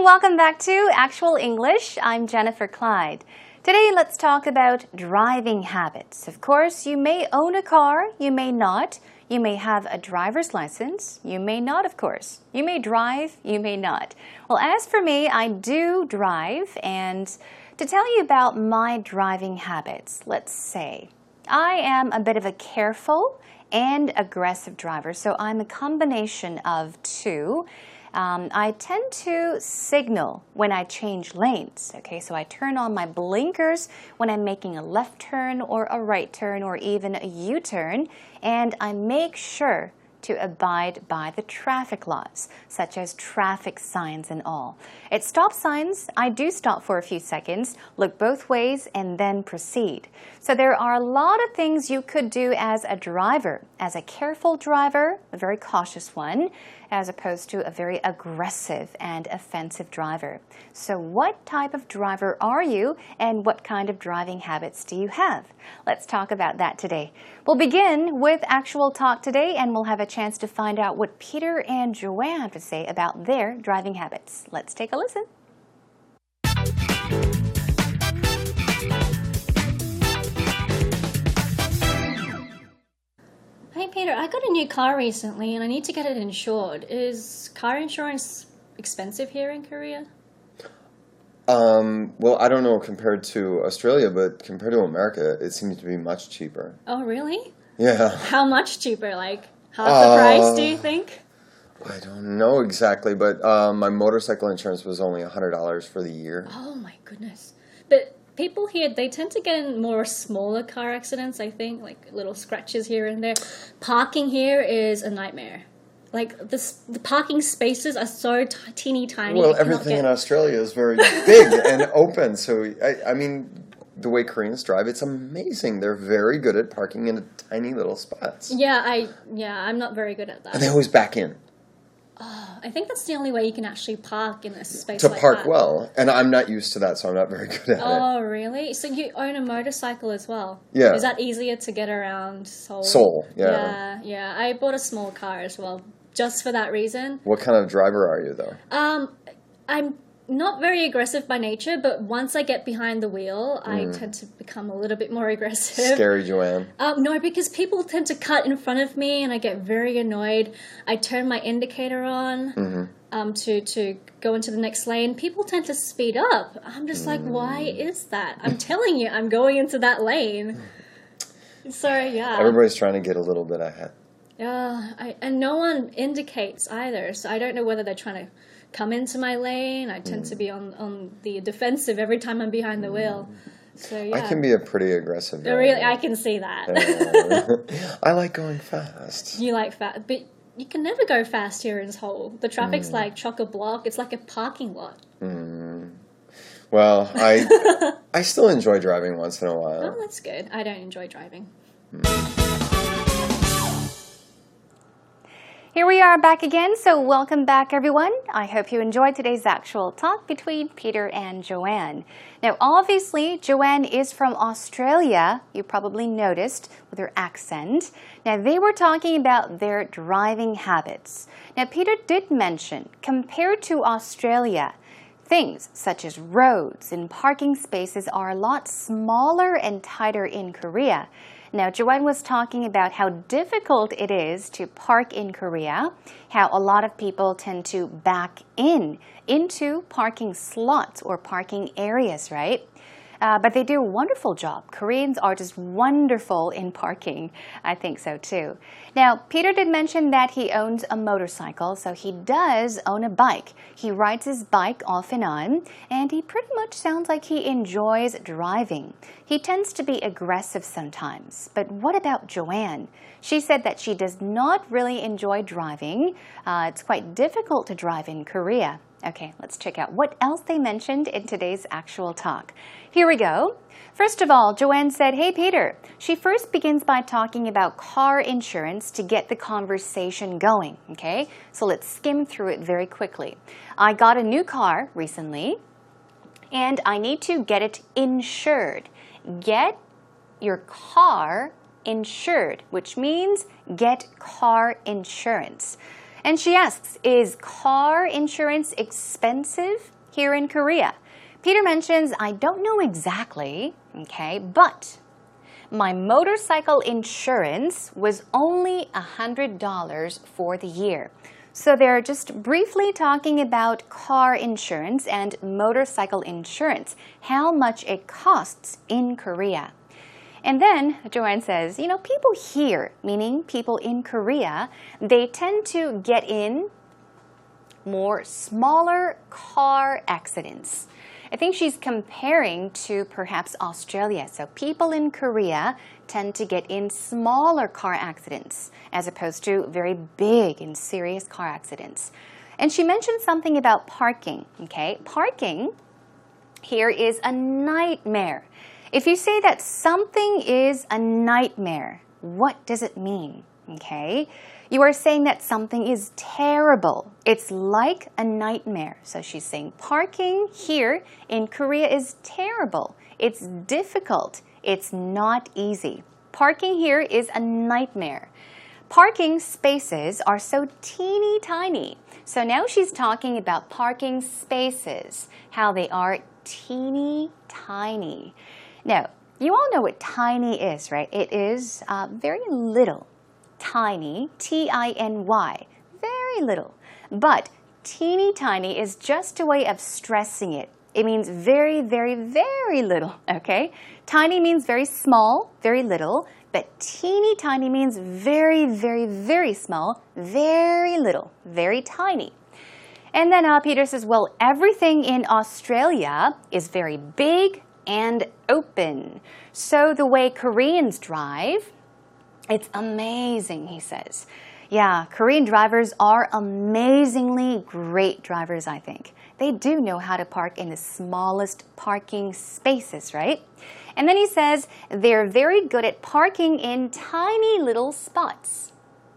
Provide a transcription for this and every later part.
welcome back to Actual English. I'm Jennifer Clyde. Today, let's talk about driving habits. Of course, you may own a car, you may not. You may have a driver's license, you may not, of course. You may drive, you may not. Well, as for me, I do drive, and to tell you about my driving habits, let's say, I am a bit of a careful and aggressive driver, so I'm a combination of two. I tend to signal when I change lanes, okay? So I turn on my blinkers when I'm making a left turn or a right turn or even a U-turn, and I make sure to abide by the traffic laws, such as traffic signs and all. At stop signs, I do stop for a few seconds, look both ways, and then proceed. So there are a lot of things you could do as a driver, as a careful driver, a very cautious one, as opposed to a very aggressive and offensive driver. So what type of driver are you, and what kind of driving habits do you have? Let's talk about that today. We'll begin with actual talk today, and we'll have a chance to find out what Peter and Joanne have to say about their driving habits. Let's take a listen. Hey Peter, I got a new car recently and I need to get it insured. Is car insurance expensive here in Korea? Well, I don't know compared to Australia, but compared to America, it seems to be much cheaper. Oh, really? Yeah. How much cheaper? Like half the price, do you think? I don't know exactly, but my motorcycle insurance was only $100 for the year. Oh my goodness. But people here, they tend to get in more smaller car accidents, I think, like little scratches here and there. Parking here is a nightmare. Like, the parking spaces are so teeny tiny. Well, everything in Australia is very big and open. So, I mean, the way Koreans drive, it's amazing. They're very good at parking in tiny little spots. Yeah, I'm not very good at that. And they always back in. Oh, I think that's the only way you can actually park in a space to like park that. Well. And I'm not used to that, so I'm not very good at it. Oh, really? So you own a motorcycle as well? Yeah. Is that easier to get around Seoul? Seoul, yeah. Yeah. I bought a small car as well, just for that reason. What kind of driver are you, though? I'm not very aggressive by nature, but once I get behind the wheel, I tend to become a little bit more aggressive. Scary Joanne. No, because people tend to cut in front of me, and I get very annoyed. I turn my indicator on to go into the next lane. People tend to speed up. I'm just like, why is that? I'm telling you, I'm going into that lane. So, yeah. Everybody's trying to get a little bit ahead. And no one indicates either, so I don't know whether they're trying to come into my lane. I tend to be on the defensive every time I'm behind the wheel. So yeah. I can be a pretty aggressive driver. Really, I can see that. I like going fast. You like fast, but you can never go fast here in Seoul. The traffic's like chock-a-block. It's like a parking lot. Well, I still enjoy driving once in a while. Oh, that's good. I don't enjoy driving. Here we are back again, so welcome back everyone. I hope you enjoyed today's actual talk between Peter and Joanne. Now obviously Joanne is from Australia, you probably noticed with her accent. Now they were talking about their driving habits. Now Peter did mention, compared to Australia, things such as roads and parking spaces are a lot smaller and tighter in Korea. Now, Joanne was talking about how difficult it is to park in Korea, how a lot of people tend to back into parking slots or parking areas, right? But they do a wonderful job. Koreans are just wonderful in parking. I think so too. Now, Peter did mention that he owns a motorcycle, so he does own a bike. He rides his bike off and he pretty much sounds like he enjoys driving. He tends to be aggressive sometimes. But what about Joanne? She said that she does not really enjoy driving. It's quite difficult to drive in Korea. Okay, let's check out what else they mentioned in today's actual talk. Here we go. First of all, Joanne said, hey Peter. She first begins by talking about car insurance to get the conversation going, okay? So let's skim through it very quickly. I got a new car recently, and I need to get it insured. Get your car insured, which means get car insurance. And she asks, is car insurance expensive here in Korea? Peter mentions, I don't know exactly, okay, but my motorcycle insurance was only $100 for the year. So they're just briefly talking about car insurance and motorcycle insurance, how much it costs in Korea. And then Joanne says, you know, people here, meaning people in Korea, they tend to get in more smaller car accidents. I think she's comparing to perhaps Australia. So people in Korea tend to get in smaller car accidents as opposed to very big and serious car accidents. And she mentioned something about parking, okay? Parking here is a nightmare. If you say that something is a nightmare, what does it mean, okay? You are saying that something is terrible. It's like a nightmare. So she's saying parking here in Korea is terrible. It's difficult. It's not easy. Parking here is a nightmare. Parking spaces are so teeny tiny. So now she's talking about parking spaces, how they are teeny tiny. Now, you all know what tiny is, right? It is very little. Tiny, T-I-N-Y, very little. But teeny tiny is just a way of stressing it. It means very, very, very little, okay? Tiny means very small, very little, but teeny tiny means very, very, very small, very little, very tiny. And then Peter says, well, everything in Australia is very big and open. So the way Koreans drive, it's amazing, he says. Yeah, Korean drivers are amazingly great drivers, I think. They do know how to park in the smallest parking spaces, right? And then he says they're very good at parking in tiny little spots,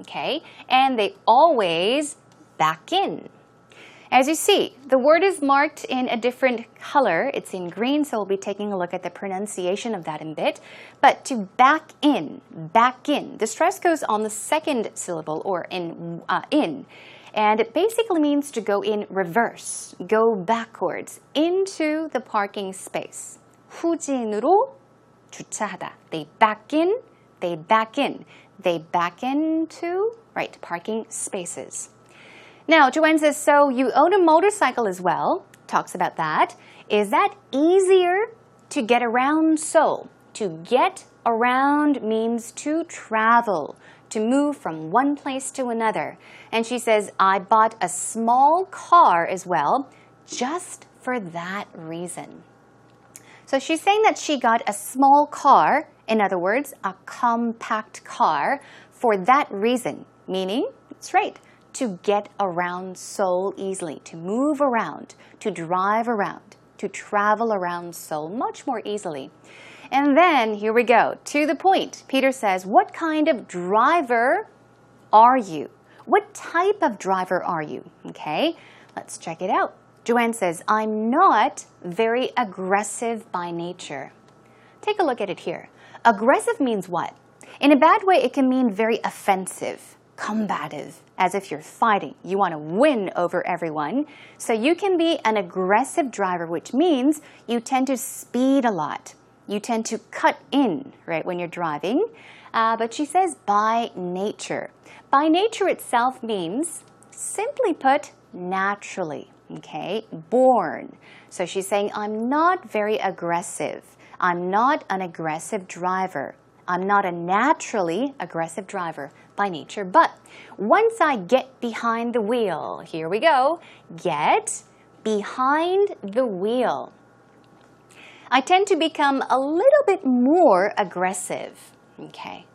okay? And they always back in. As you see, the word is marked in a different color. It's in green, so we'll be taking a look at the pronunciation of that in a bit. But to back in, the stress goes on the second syllable, or in. And it basically means to go in reverse, go backwards into the parking space. 후진으로 주차하다. They back in, they back in. They back into, right, parking spaces. Now, Joanne says, so you own a motorcycle as well, talks about that. Is that easier to get around Seoul? To get around means to travel, to move from one place to another. And she says, I bought a small car as well, just for that reason. So she's saying that she got a small car, in other words, a compact car, for that reason, meaning, that's right, to get around Seoul easily, to move around, to drive around, to travel around Seoul much more easily. And then, here we go, to the point. Peter says, what kind of driver are you? What type of driver are you? Okay, let's check it out. Joanne says, I'm not very aggressive by nature. Take a look at it here. Aggressive means what? In a bad way, it can mean very offensive, combative, as if you're fighting. You want to win over everyone. So you can be an aggressive driver, which means you tend to speed a lot. You tend to cut in, right, when you're driving. But she says by nature. By nature itself means, simply put, naturally, okay, born. So she's saying, I'm not very aggressive. I'm not an aggressive driver. I'm not a naturally aggressive driver by nature. But once I get behind the wheel, here we go, get behind the wheel, I tend to become a little bit more aggressive, okay?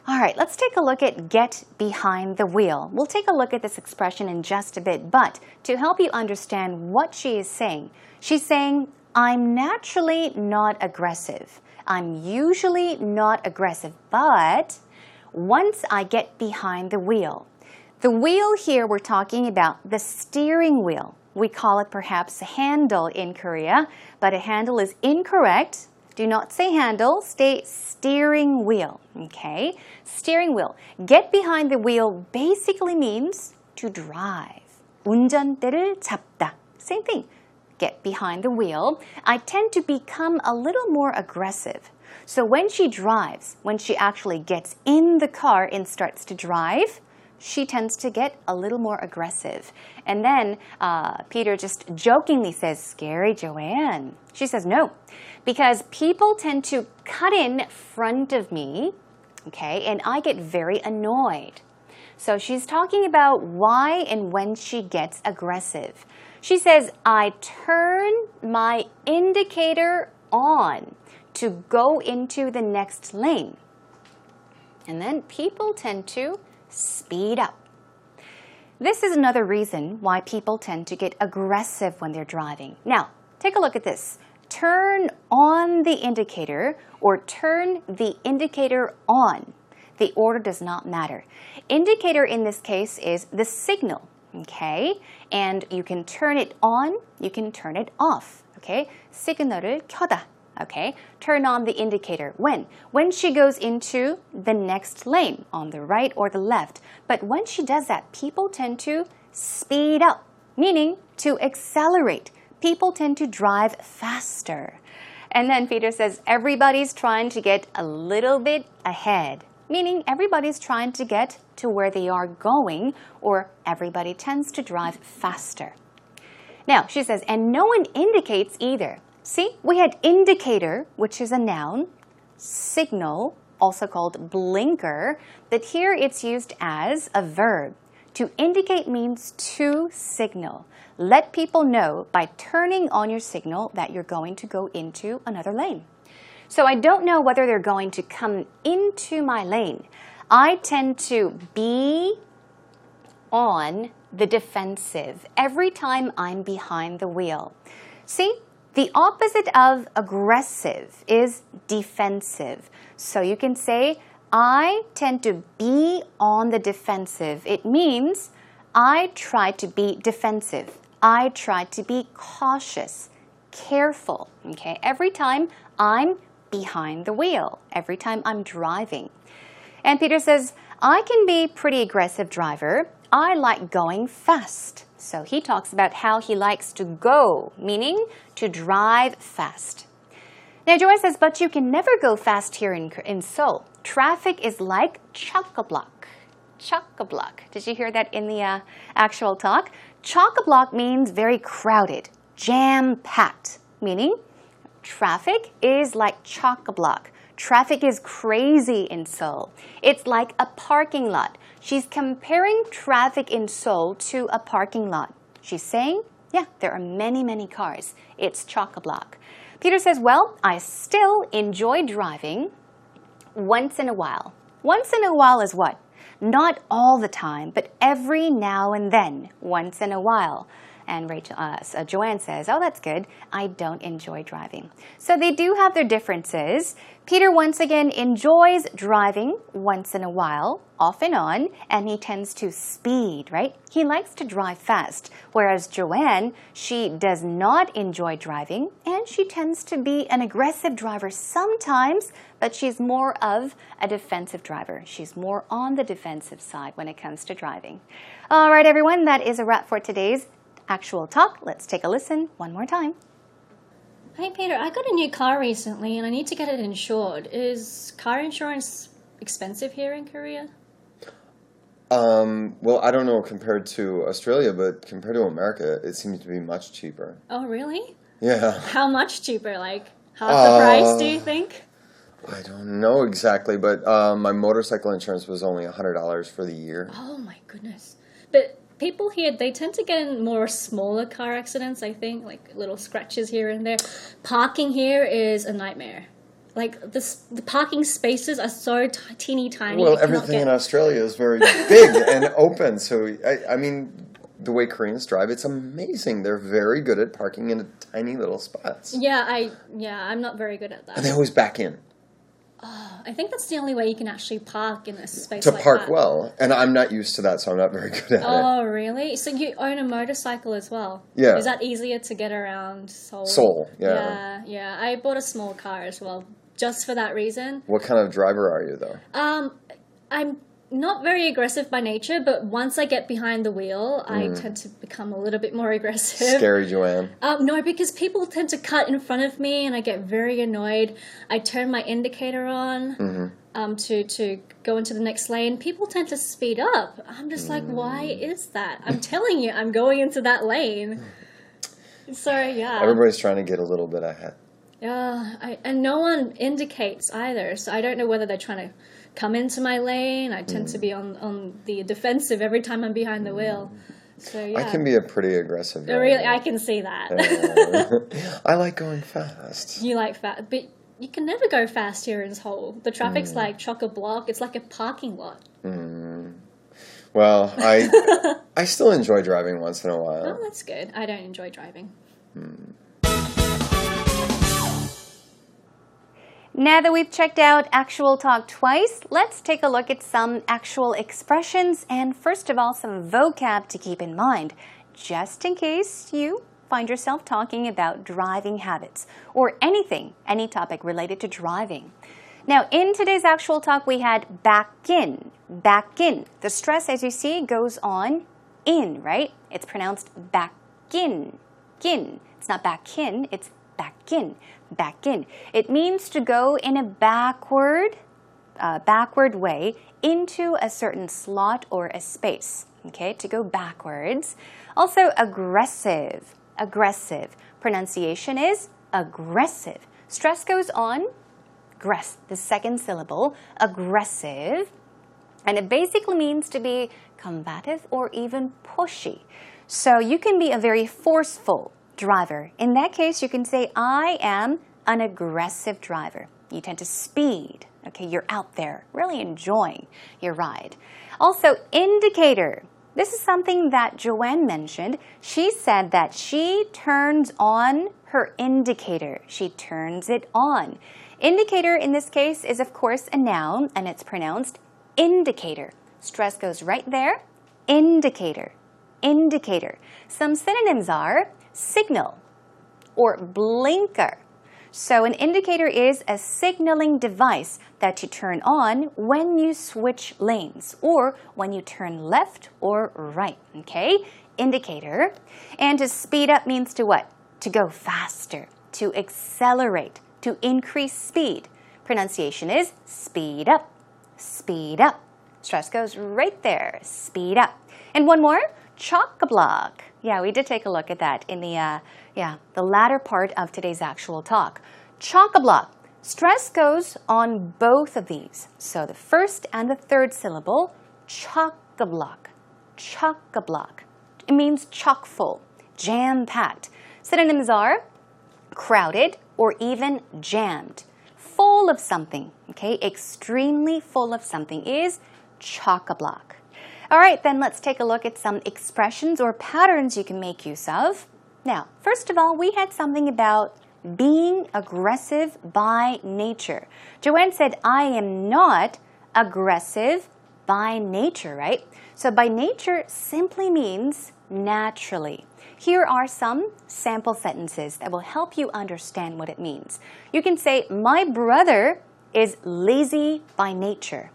All right, let's take a look at get behind the wheel. We'll take a look at this expression in just a bit, but to help you understand what she is saying, she's saying, I'm naturally not aggressive. I'm usually not aggressive, but once I get behind the wheel here we're talking about the steering wheel. We call it perhaps a handle in Korea, but a handle is incorrect. Do not say handle, say steering wheel, okay? Steering wheel. Get behind the wheel basically means to drive. 운전대를 잡다. Same thing. get behind the wheel, I tend to become a little more aggressive. So when she drives, when she actually gets in the car and starts to drive, she tends to get a little more aggressive. And then Peter just jokingly says, "Scary, Joanne." She says, "No, because people tend to cut in front of me, okay, and I get very annoyed." So she's talking about why and when she gets aggressive. She says, "I turn my indicator on to go into the next lane." And then people tend to speed up. This is another reason why people tend to get aggressive when they're driving. Now, take a look at this. Turn on the indicator or turn the indicator on. The order does not matter. Indicator in this case is the signal, okay? And you can turn it on, you can turn it off, okay? 시그널을 켜다, okay? Turn on the indicator. When? When she goes into the next lane, on the right or the left. But when she does that, people tend to speed up, meaning to accelerate. People tend to drive faster. And then Peter says, everybody's trying to get a little bit ahead, meaning everybody's trying to get to where they are going, or everybody tends to drive faster. Now, she says, and no one indicates either. See, we had indicator, which is a noun, signal, also called blinker, but here it's used as a verb. To indicate means to signal. Let people know by turning on your signal that you're going to go into another lane. So I don't know whether they're going to come into my lane. I tend to be on the defensive every time I'm behind the wheel. See, the opposite of aggressive is defensive. So you can say, I tend to be on the defensive. It means I try to be defensive. I try to be cautious, careful, okay? Every time I'm behind the wheel, every time I'm driving. And Peter says, I can be a pretty aggressive driver. I like going fast. So he talks about how he likes to go, meaning to drive fast. Now Joanne says, but you can never go fast here in Seoul. Traffic is like chock-a-block. Chock-a-block. Did you hear that in the actual talk? Chock-a-block means very crowded, jam-packed, meaning traffic is like chock-a-block. Traffic is crazy in Seoul. It's like a parking lot. She's comparing traffic in Seoul to a parking lot. She's saying, yeah, there are many, many cars. It's chock-a-block. Peter says, well, I still enjoy driving once in a while. Once in a while is what? Not all the time, but every now and then, once in a while. And Joanne says, oh, that's good. I don't enjoy driving. So they do have their differences. Peter, once again, enjoys driving once in a while, off and on, and he tends to speed, right? He likes to drive fast. Whereas Joanne, she does not enjoy driving, and she tends to be an aggressive driver sometimes, but she's more of a defensive driver. She's more on the defensive side when it comes to driving. All right, everyone, that is a wrap for today's actual talk. Let's take a listen one more time. Hey Peter, I got a new car recently and I need to get it insured. Is car insurance expensive here in Korea? Well, I don't know compared to Australia, but compared to America, it seems to be much cheaper. Oh, really? Yeah. How much cheaper? Like half the price, do you think? I don't know exactly, but my motorcycle insurance was only $100 for the year. Oh my goodness. But people here, they tend to get in more smaller car accidents, I think, like little scratches here and there. Parking here is a nightmare. Like, the parking spaces are so teeny tiny. Well, everything in Australia is very big and open. So, I mean, the way Koreans drive, it's amazing. They're very good at parking in tiny little spots. Yeah, I'm not very good at that. And they always back in. Oh, I think that's the only way you can actually park in a space To like park that. well. And I'm not used to that, so I'm not very good at it. Oh, really? So you own a motorcycle as well? Yeah. Is that easier to get around Seoul? Seoul, yeah. Yeah. I bought a small car as well, just for that reason. What kind of driver are you, though? I'm not very aggressive by nature, but once I get behind the wheel, I tend to become a little bit more aggressive. Scary Joanne. No, because people tend to cut in front of me, and I get very annoyed. I turn my indicator on to go into the next lane. People tend to speed up. I'm just like, why is that? I'm telling you, I'm going into that lane. So, yeah. Everybody's trying to get a little bit ahead. And no one indicates either, so I don't know whether they're trying to come into my lane. I tend to be on the defensive every time I'm behind the wheel. So, yeah. I can be a pretty aggressive guy. Really, I can see that. I like going fast. You like fast, but you can never go fast here in Seoul. The traffic's like chock-a-block. It's like a parking lot. Well, I still enjoy driving once in a while. Oh, that's good. I don't enjoy driving. Now that we've checked out actual talk twice, let's take a look at some actual expressions and first of all, some vocab to keep in mind, just in case you find yourself talking about driving habits or any topic related to driving. Now, in today's actual talk, we had back in. The stress, as you see, goes on in, right? It's pronounced back in. It's not back in, it's back in. It means to go in a backward way into a certain slot or a space. Okay, to go backwards. Also, aggressive. Pronunciation is aggressive. Stress goes on, the second syllable, aggressive. And it basically means to be combative or even pushy. So you can be a very forceful driver. In that case, you can say, I am an aggressive driver. You tend to speed. Okay, you're out there really enjoying your ride. Also, indicator. This is something that Joanne mentioned. She said that she turns on her indicator. She turns it on. Indicator in this case is, of course, a noun, and it's pronounced indicator. Stress goes right there. Indicator. Some synonyms are signal or blinker. So an indicator is a signaling device that you turn on when you switch lanes or when you turn left or right, okay? Indicator. And to speed up means to what? To go faster, to accelerate, to increase speed. Pronunciation is speed up. Stress goes right there, speed up. And one more, chock-a-block. Yeah, we did take a look at that in the latter part of today's actual talk. Chock-a-block. Stress goes on both of these. So the first and the third syllable, chock-a-block. It means chock-full, jam-packed. Synonyms are crowded or even jammed. Full of something, okay? Extremely full of something is chock-a-block. All right, then let's take a look at some expressions or patterns you can make use of. Now, first of all, we had something about being aggressive by nature. Joanne said, I am not aggressive by nature, right? So by nature simply means naturally. Here are some sample sentences that will help you understand what it means. You can say, my brother is lazy by nature.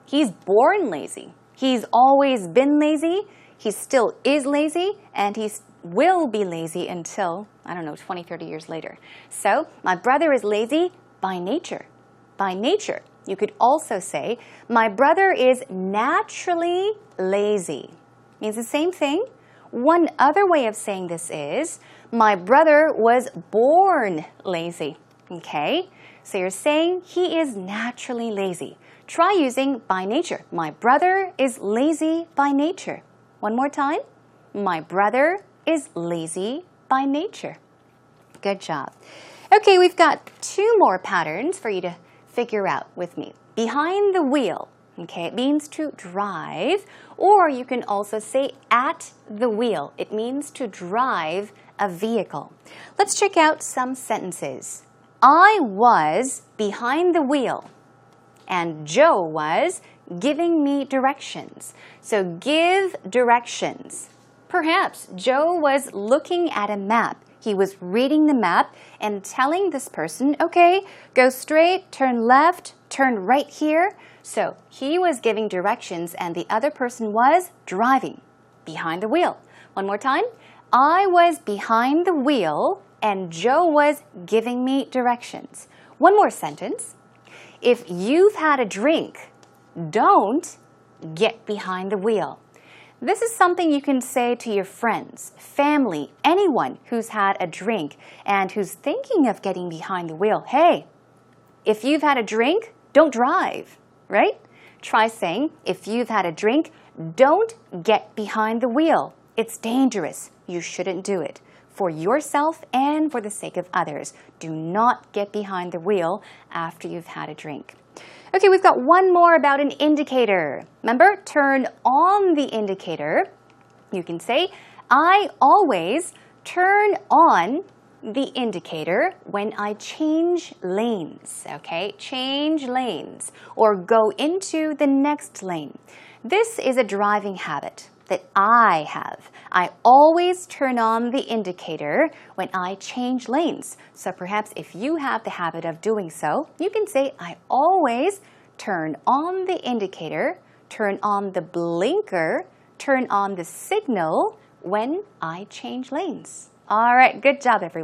He's born lazy. He's always been lazy. He still is lazy, and he will be lazy until, 20, 30 years later. So, my brother is lazy by nature. By nature. You could also say, my brother is naturally lazy. Means the same thing. One other way of saying this is, my brother was born lazy. Okay? So you're saying he is naturally lazy. Try using by nature. My brother is lazy by nature. One more time. My brother is lazy by nature. Good job. Okay, we've got two more patterns for you to figure out with me. Behind the wheel. Okay, it means to drive, or you can also say at the wheel. It means to drive a vehicle. Let's check out some sentences. I was behind the wheel, and Joe was giving me directions. So give directions. Perhaps Joe was looking at a map. He was reading the map and telling this person, okay, go straight, turn left, turn right here. So he was giving directions and the other person was driving behind the wheel. One more time. I was behind the wheel and Joe was giving me directions. One more sentence. If you've had a drink, don't get behind the wheel. This is something you can say to your friends, family, anyone who's had a drink and who's thinking of getting behind the wheel. Hey, if you've had a drink, don't drive, right? Try saying, if you've had a drink, don't get behind the wheel. It's dangerous. You shouldn't do it. For yourself and for the sake of others, do not get behind the wheel after you've had a drink. Okay, we've got one more about an indicator. Remember, turn on the indicator. You can say, I always turn on the indicator when I change lanes. Okay, change lanes or go into the next lane. This is a driving habit that I have. I always turn on the indicator when I change lanes. So perhaps if you have the habit of doing so, you can say, I always turn on the indicator, turn on the blinker, turn on the signal when I change lanes. All right, good job, everyone.